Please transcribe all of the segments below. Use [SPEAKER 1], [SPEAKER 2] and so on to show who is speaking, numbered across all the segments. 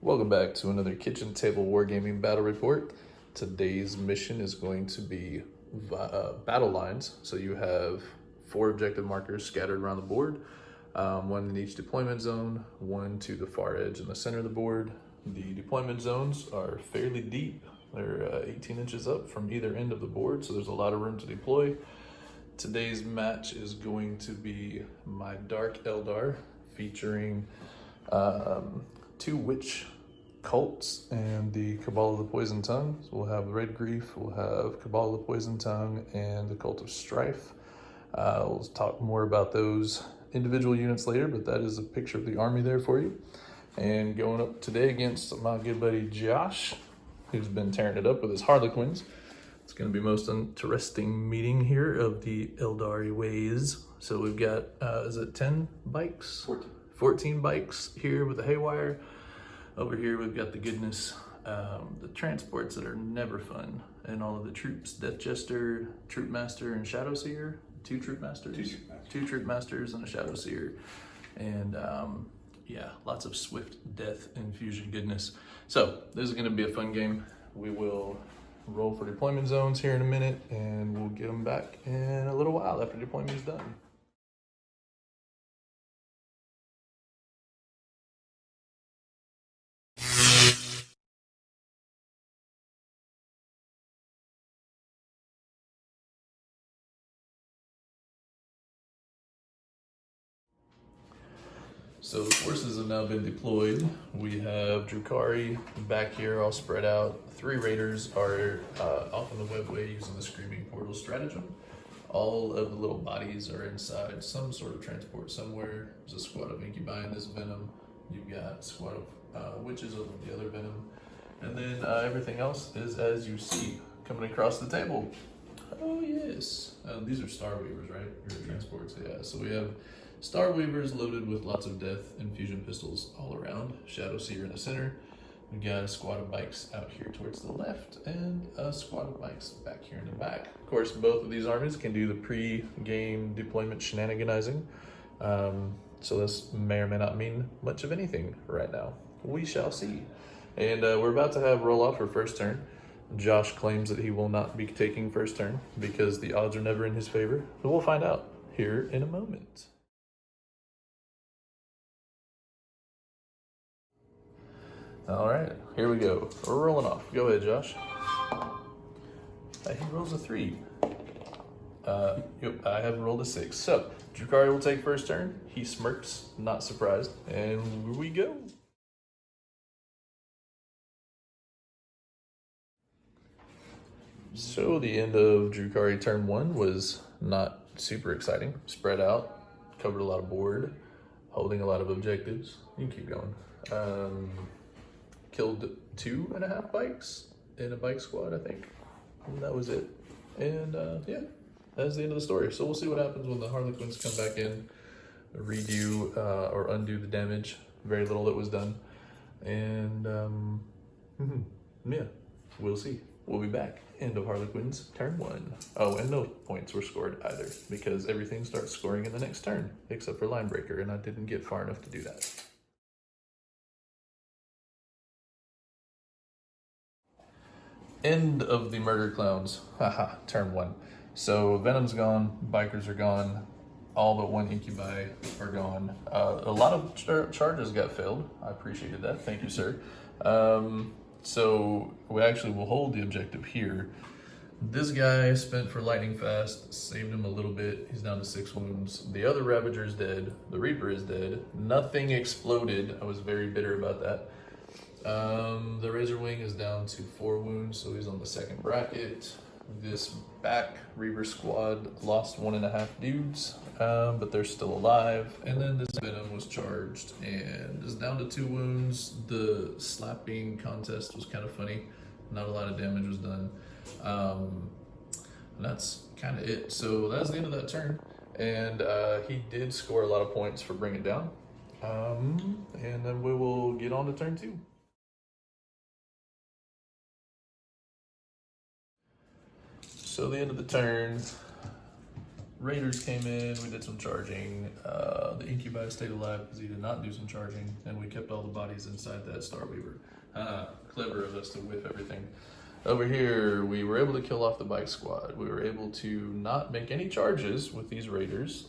[SPEAKER 1] Welcome back to another kitchen table wargaming battle report. Today's mission is going to be battle lines. So you have 4 objective markers scattered around the board, one in each deployment zone, one to the far edge in the center of the board. The deployment zones are fairly deep. They're 18 inches up from either end of the board, so there's a lot of room to deploy. Today's match is going to be my Dark Eldar, featuring 2 witch cults and the Cabal of the Poison Tongue. So we'll have Red Grief, we'll have Cabal of the Poison Tongue, and the Cult of Strife. We'll talk more about those individual units later, but that is a picture of the army there for you. And going up today against my good buddy Josh, who's been tearing it up with his Harlequins. It's going to be most interesting meeting here of the Eldari ways. So we've got, is it 10 bikes? 14 bikes here with the haywire. Over here we've got the goodness, the transports that are never fun, and all of the troops, Death Jester, Troop Master, and Shadow Seer. 2 Troop Masters? 2 Troop Masters and a Shadow Seer. And yeah, lots of swift death and fusion goodness. So this is going to be a fun game. We will roll for deployment zones here in a minute, and we'll get them back in a little while after deployment is done. So the forces have now been deployed. We have Drukhari back here all spread out. 3 raiders are off on the webway using the Screaming Portal stratagem. All of the little bodies are inside some sort of transport somewhere. There's a squad of incubi in this venom. You've got a squad of witches over the other venom. And then everything else is as you see coming across the table. Oh yes. These are Star Weavers, right? Your transports, yeah. So we have Star Weavers loaded with lots of death and fusion pistols all around. Shadow Seer in the center. We got a squad of bikes out here towards the left, and a squad of bikes back here in the back. Of course, both of these armies can do the pre-game deployment shenaniganizing. So this may or may not mean much of anything right now. We shall see. And we're about to have roll off for first turn. Josh claims that he will not be taking first turn because the odds are never in his favor. But we'll find out here in a moment. All right, here we go. We're rolling off. Go ahead, Josh. He rolls a 3. Yep, I have rolled a 6. So, Drukhari will take first turn. He smirks, not surprised. And here we go. So, the end of Drukhari turn 1 was not super exciting. Spread out, covered a lot of board, holding a lot of objectives. You can keep going. Killed 2.5 bikes in a bike squad, I think. And that was it. And yeah, that's the end of the story. So we'll see what happens when the Harlequins come back in, redo or undo the damage. Very little that was done. And yeah, we'll see. We'll be back. End of Harlequins, turn 1. Oh, and no points were scored either, because everything starts scoring in the next turn, except for Line Breaker, and I didn't get far enough to do that. End of the Murder Clowns. Haha, turn 1. So Venom's gone, Bikers are gone, all but 1 Incubi are gone. A lot of charges got failed. I appreciated that. Thank you, sir. So we actually will hold the objective here. This guy spent for lightning fast, saved him a little bit. He's down to 6 wounds. The other Ravager is dead. The Reaper is dead. Nothing exploded. I was very bitter about that. The Razor Wing is down to 4 wounds, so he's on the 2nd bracket. This back Reaver squad lost 1.5 dudes, but they're still alive. And then this Venom was charged and is down to 2 wounds. The slapping contest was kind of funny. Not a lot of damage was done. And that's kind of it. So that's the end of that turn. And he did score a lot of points for Bring It Down. And then we will get on to turn 2. So the end of the turn, Raiders came in, we did some charging. The Incubi stayed alive because he did not do some charging, and we kept all the bodies inside that Star Weaver. Clever of us to whip everything. Over here, we were able to kill off the bike squad. We were able to not make any charges with these Raiders,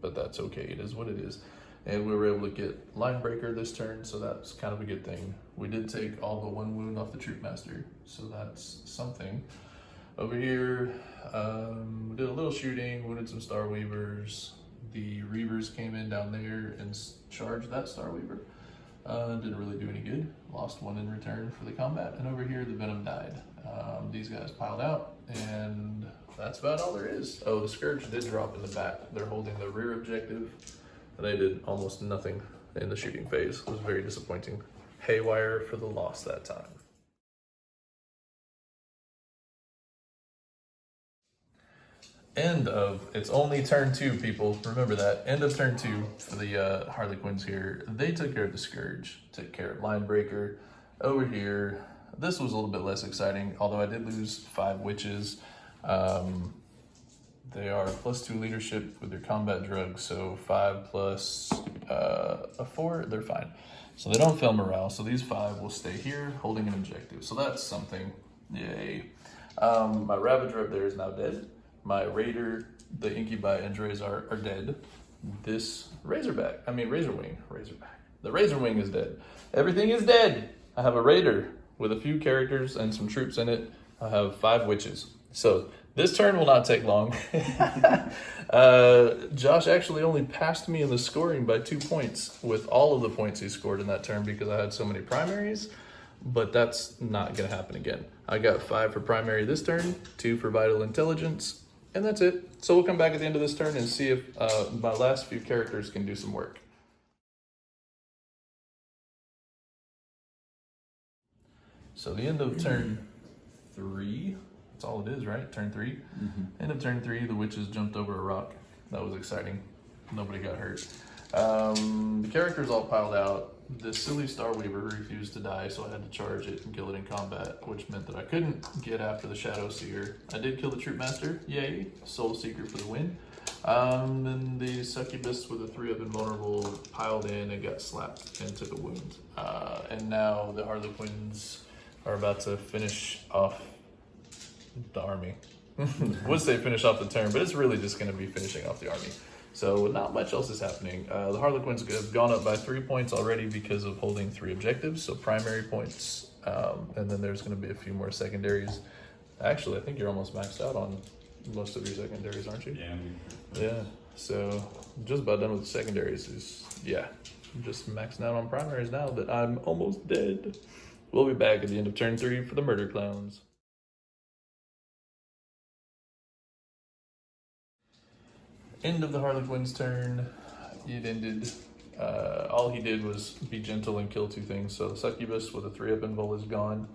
[SPEAKER 1] but that's okay, it is what it is. And we were able to get line breaker this turn, so that's kind of a good thing. We did take all but 1 wound off the troop master, so that's something. Over here, we did a little shooting, wounded some Star Weavers. The Reavers came in down there and charged that Star Weaver. Didn't really do any good. Lost 1 in return for the combat. And over here, the Venom died. These guys piled out, and that's about all there is. Oh, the Scourge did drop in the back. They're holding the rear objective. They did almost nothing in the shooting phase. It was very disappointing. Haywire for the loss that time. End of, it's only turn 2, people. Remember that. End of turn 2 for the Harlequins here. They took care of the Scourge, took care of Linebreaker. Over here, this was a little bit less exciting, although I did lose 5 witches. They are +2 leadership with their combat drugs, so 5 plus a 4, they're fine. So they don't fail morale, so these 5 will stay here holding an objective. So that's something, yay. My Ravager up there is now dead. My Raider, the Incubi, and Drazar are dead. This Razorback, Razorwing. The Razorwing is dead. Everything is dead. I have a Raider with a few characters and some troops in it. I have 5 witches. So this turn will not take long. Josh actually only passed me in the scoring by 2 points with all of the points he scored in that turn because I had so many primaries, but that's not gonna happen again. I got 5 for primary this turn, 2 for vital intelligence, and that's it. So we'll come back at the end of this turn and see if my last few characters can do some work. So the end of turn 3, that's all it is, right? Turn 3. End of turn 3, the witches jumped over a rock. That was exciting. Nobody got hurt. The characters all piled out. The silly Star Weaver refused to die, so I had to charge it and kill it in combat, which meant that I couldn't get after the Shadow Seer. I did kill the Troop Master, yay, Soul Seeker for the win. Then the Succubus with a 3-up invulnerable piled in and got slapped and took a wound. And now the Harlequins are about to finish off the army. Would say finish off the turn, but it's really just going to be finishing off the army. So not much else is happening. The Harlequins have gone up by 3 points already because of holding 3 objectives, so primary points, and then there's going to be a few more secondaries. Actually, I think you're almost maxed out on most of your secondaries, aren't you? Yeah, so just about done with the secondaries. I'm just maxing out on primaries now that I'm almost dead. We'll be back at the end of turn 3 for the Murder Clowns. End of the Harlequin's turn. It ended. All he did was be gentle and kill 2 things. So the Succubus with a 3-up invul is gone.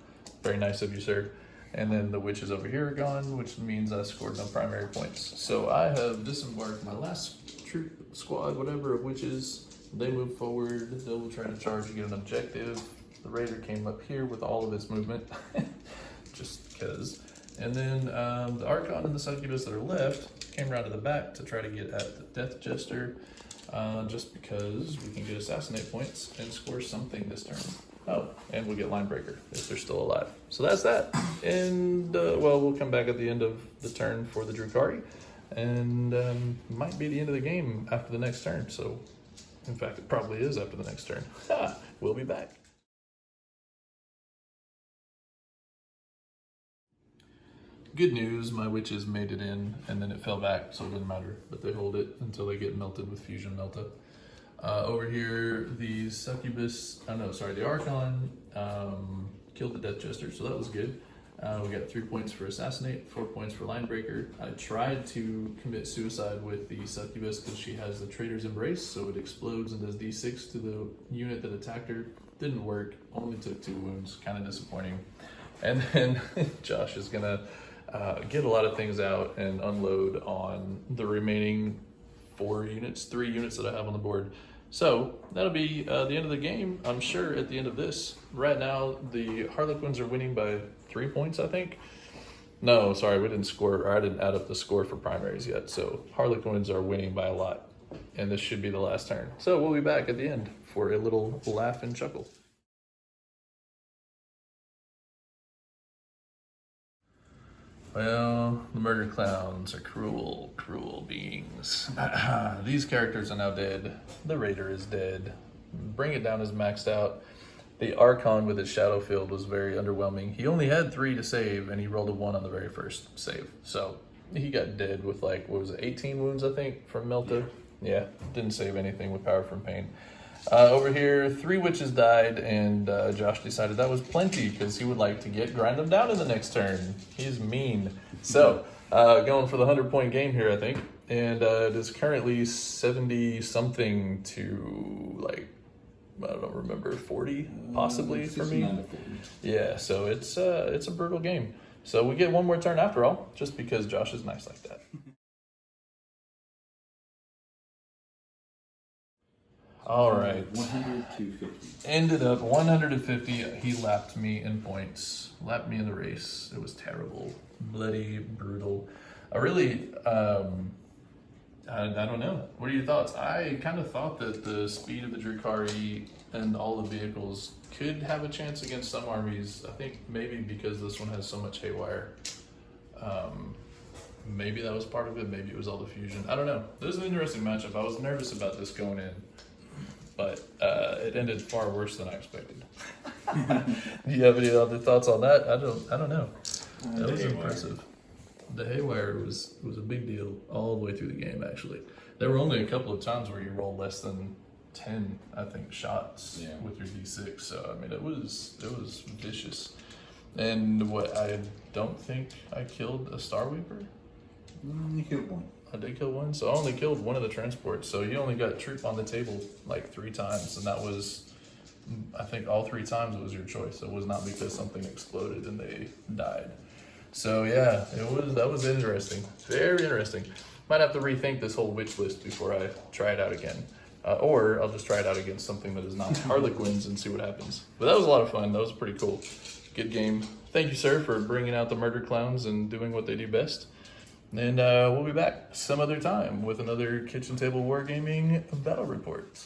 [SPEAKER 1] Very nice of you, sir. And then the witches over here are gone, which means I scored no primary points. So I have disembarked my last troop squad, whatever, of witches. They move forward. They will try to charge to get an objective. The Raider came up here with all of its movement, just because. And then the Archon and the Succubus that are left came around to the back to try to get at the Death Jester, just because we can get assassinate points and score something this turn. Oh, and we'll get Linebreaker if they're still alive. So that's that. And, well, we'll come back at the end of the turn for the Drukhari, and might be the end of the game after the next turn. So, in fact, it probably is after the next turn. We'll be back. Good news, my witches made it in, and then it fell back, so it doesn't matter. But they hold it until they get melted with Fusion Melta. Over here, the Succubus, the Archon killed the Death Jester, so that was good. We got 3 points for Assassinate, 4 points for Linebreaker. I tried to commit suicide with the Succubus because she has the Traitor's Embrace, so it explodes and does D6 to the unit that attacked her. Didn't work, only took 2 wounds, kind of disappointing. And then Josh is gonna get a lot of things out and unload on the remaining 3 units that I have on the board. So that'll be the end of the game, I'm sure, at the end of this. Right now, the Harlequins are winning by 3 points, I think. No, sorry, we didn't score, or I didn't add up the score for primaries yet. So Harlequins are winning by a lot, and this should be the last turn. So we'll be back at the end for a little laugh and chuckle. Well, the murder clowns are cruel, cruel beings. These characters are now dead. The raider is dead. Bring It Down is maxed out. The Archon with his shadow field was very underwhelming. He only had 3 to save, and he rolled a 1 on the very first save. So he got dead with like, what was it, 18 wounds, I think, from Melta. Yeah, didn't save anything with Power from Pain. Over here, 3 witches died, and Josh decided that was plenty because he would like to grind them down in the next turn. He's mean. So, going for the 100-point game here, I think. And it is currently 70-something to, like, I don't remember, 40 possibly for me. Yeah, so it's a brutal game. So we get one more turn after all, just because Josh is nice like that. All right.
[SPEAKER 2] 100 to 50.
[SPEAKER 1] Ended up 150. He lapped me in points. Lapped me in the race. It was terrible. Bloody, brutal. I really, I don't know. What are your thoughts? I kind of thought that the speed of the Drukhari and all the vehicles could have a chance against some armies. I think maybe because this one has so much haywire. Maybe that was part of it. Maybe it was all the fusion. I don't know. It was an interesting matchup. I was nervous about this going in, but it ended far worse than I expected. Do you have any other thoughts on that? I don't know. That was impressive. The haywire was a big deal all the way through the game. Actually, there were only a couple of times where you rolled less than 10, I think, shots with your D6. So I mean, it was vicious. And what, I don't think I killed a Star Weaver.
[SPEAKER 2] You killed 1.
[SPEAKER 1] I did kill 1, so I only killed 1 of the transports. So you only got troop on the table like 3 times, and that was, I think, all 3 times it was your choice. It was not because something exploded and they died. So yeah, that was interesting, very interesting. Might have to rethink this whole witch list before I try it out again, or I'll just try it out against something that is not Harlequins and see what happens. But that was a lot of fun. That was pretty cool. Good game. Thank you, sir, for bringing out the murder clowns and doing what they do best. And we'll be back some other time with another Kitchen Table Wargaming battle report.